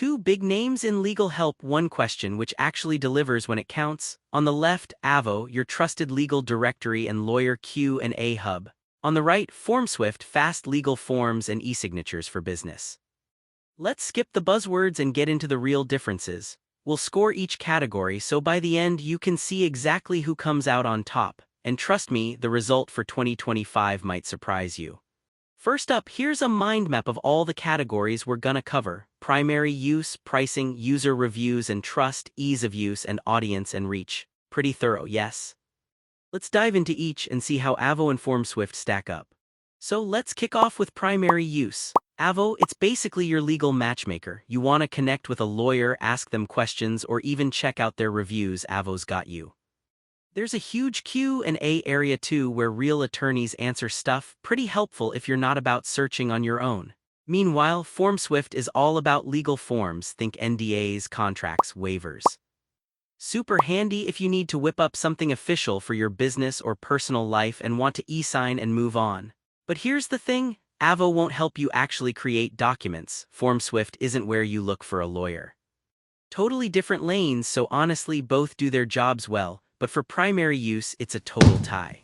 Two big names in legal help. One question which actually delivers when it counts. On the left, Avvo, your trusted legal directory and lawyer Q&A hub. On the right, FormSwift, fast legal forms and e-signatures for business. Let's skip the buzzwords and get into the real differences. We'll score each category so by the end you can see exactly who comes out on top. And trust me, the result for 2025 might surprise you. First up, here's a mind map of all the categories we're gonna cover: primary use, pricing, user reviews and trust, ease of use, and audience and reach. Pretty thorough, yes? Let's dive into each and see how Avvo and FormSwift stack up. So let's kick off with primary use. Avvo, it's basically your legal matchmaker. You want to connect with a lawyer, ask them questions, or even check out their reviews. Avvo's got you. There's a huge Q&A area too where real attorneys answer stuff, pretty helpful if you're not about searching on your own. Meanwhile, FormSwift is all about legal forms, think NDAs, contracts, waivers. Super handy if you need to whip up something official for your business or personal life and want to e-sign and move on. But here's the thing, Avvo won't help you actually create documents. FormSwift isn't where you look for a lawyer. Totally different lanes, so honestly both do their jobs well. But for primary use, it's a total tie.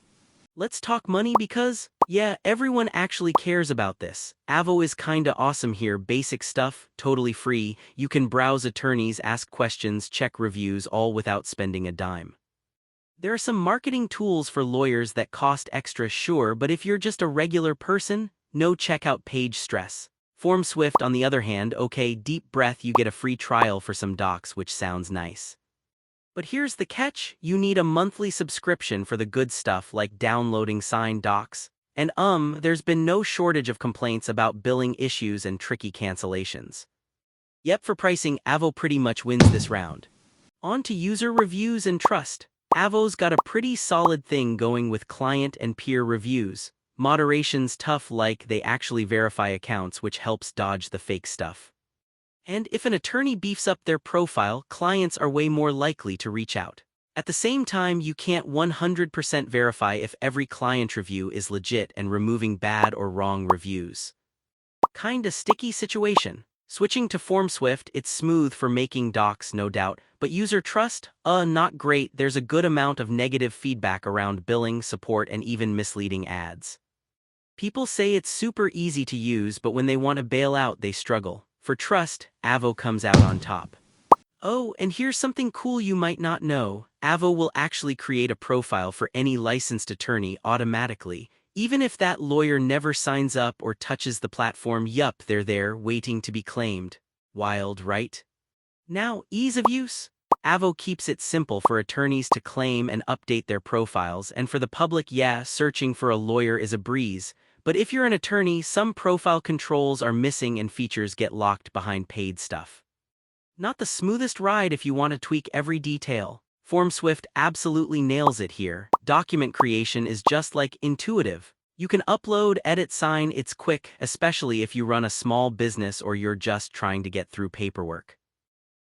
Let's talk money because, yeah, everyone actually cares about this. Avvo is kinda awesome here. Basic stuff, totally free. You can browse attorneys, ask questions, check reviews, all without spending a dime. There are some marketing tools for lawyers that cost extra, sure, but if you're just a regular person, no checkout page stress. FormSwift, on the other hand, okay, deep breath, you get a free trial for some docs, which sounds nice. But here's the catch, you need a monthly subscription for the good stuff like downloading signed docs. And there's been no shortage of complaints about billing issues and tricky cancellations. Yep, for pricing, Avvo pretty much wins this round. On to user reviews and trust. Avvo's got a pretty solid thing going with client and peer reviews. Moderation's tough, like they actually verify accounts, which helps dodge the fake stuff. And if an attorney beefs up their profile, clients are way more likely to reach out. At the same time, you can't 100% verify if every client review is legit, and removing bad or wrong reviews. Kinda sticky situation. Switching to FormSwift, it's smooth for making docs, no doubt, but user trust? Not great. There's a good amount of negative feedback around billing, support, and even misleading ads. People say it's super easy to use, but when they want to bail out, they struggle. For trust, Avvo comes out on top. Oh, and here's something cool you might not know. Avvo will actually create a profile for any licensed attorney automatically, even if that lawyer never signs up or touches the platform. Yup, they're there, waiting to be claimed. Wild, right? Now, ease of use. Avvo keeps it simple for attorneys to claim and update their profiles, and for the public, yeah, searching for a lawyer is a breeze. But if you're an attorney, some profile controls are missing and features get locked behind paid stuff. Not the smoothest ride if you want to tweak every detail. FormSwift absolutely nails it here. Document creation is just like intuitive. You can upload, edit, sign, it's quick, especially if you run a small business or you're just trying to get through paperwork.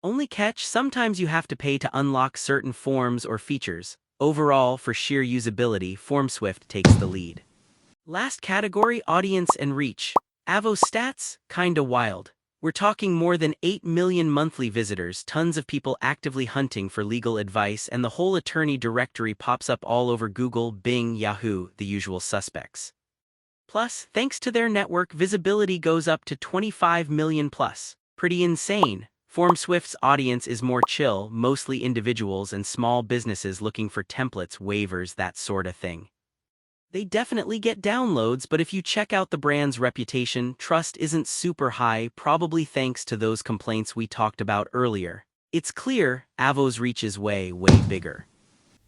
Only catch, sometimes you have to pay to unlock certain forms or features. Overall, for sheer usability, FormSwift takes the lead. Last category, audience and reach. Avvo's stats? Kinda wild. We're talking more than 8 million monthly visitors, tons of people actively hunting for legal advice, and the whole attorney directory pops up all over Google, Bing, Yahoo, the usual suspects. Plus, thanks to their network, visibility goes up to 25 million plus. Pretty insane. FormSwift's audience is more chill, mostly individuals and small businesses looking for templates, waivers, that sorta thing. They definitely get downloads, but if you check out the brand's reputation, trust isn't super high, probably thanks to those complaints we talked about earlier. It's clear, Avvo's reach is way, way bigger.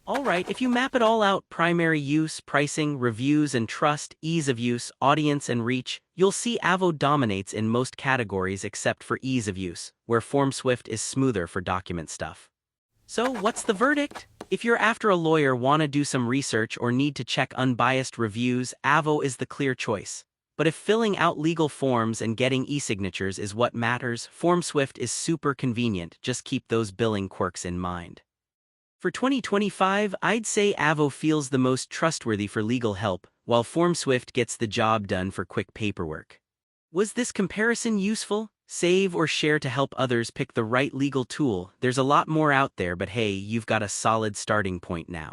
Alright, if you map it all out, primary use, pricing, reviews and trust, ease of use, audience and reach, you'll see Avvo dominates in most categories except for ease of use, where FormSwift is smoother for document stuff. So what's the verdict? If you're after a lawyer, want to do some research, or need to check unbiased reviews, Avvo is the clear choice. But if filling out legal forms and getting e-signatures is what matters, FormSwift is super convenient, just keep those billing quirks in mind. For 2025, I'd say Avvo feels the most trustworthy for legal help, while FormSwift gets the job done for quick paperwork. Was this comparison useful? Save or share to help others pick the right legal tool. There's a lot more out there, but hey, you've got a solid starting point now.